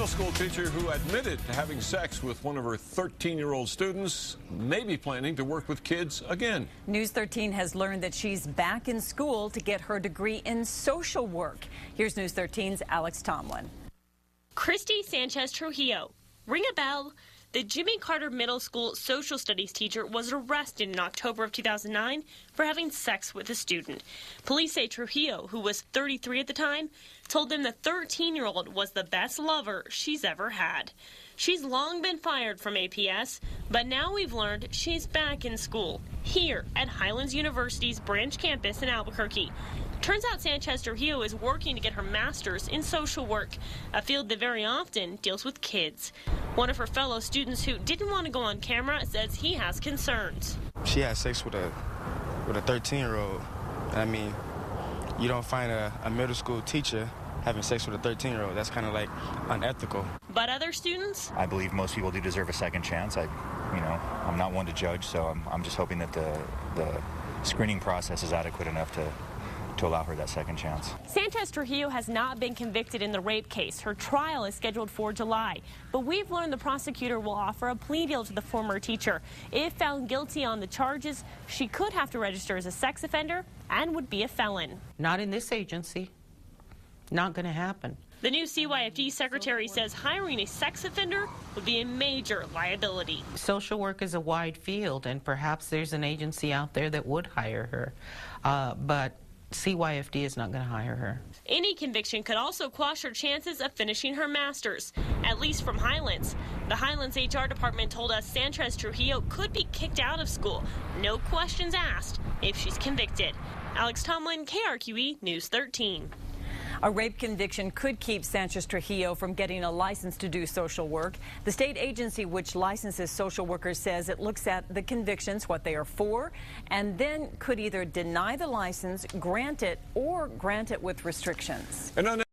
school teacher who admitted to having sex with one of her 13-year-old students may be planning to work with kids again. News 13 has learned that she's back in school to get her degree in social work. Here's News 13's Alex Tomlin. Christy Sanchez Trujillo. Ring a bell? The Jimmy Carter Middle School social studies teacher was arrested in October of 2009 for having sex with a student. Police say Trujillo, who was 33 at the time, told them the 13-year-old was the best lover she's ever had. She's long been fired from APS, but now we've learned she's back in school, here at Highlands University's branch campus in Albuquerque. Turns out Sanchez Trujillo is working to get her master's in social work, a field that very often deals with kids. One of her fellow students who didn't want to go on camera says he has concerns. She had sex with a 13-year-old. I mean, you don't find a middle school teacher having sex with a 13-year-old. That's kind of like unethical. But other students? I believe most people do deserve a second chance. I'm not one to judge, so I'm just hoping that the screening process is adequate enough to allow her that second chance. Sanchez Trujillo has not been convicted in the rape case. Her trial is scheduled for July. But we've learned the prosecutor will offer a plea deal to the former teacher. If found guilty on the charges, she could have to register as a sex offender and would be a felon. Not in this agency. Not going to happen. The new CYFD secretary says hiring a sex offender would be a major liability. Social work is a wide field, and perhaps there's an agency out there that would hire her. But CYFD is not going to hire her. Any conviction could also quash her chances of finishing her master's, at least from Highlands. The Highlands HR department told us Sanchez Trujillo could be kicked out of school, no questions asked, if she's convicted. Alex Tomlin, KRQE News 13. A rape conviction could keep Sanchez Trujillo from getting a license to do social work. The state agency which licenses social workers says it looks at the convictions, what they are for, and then could either deny the license, grant it, or grant it with restrictions. And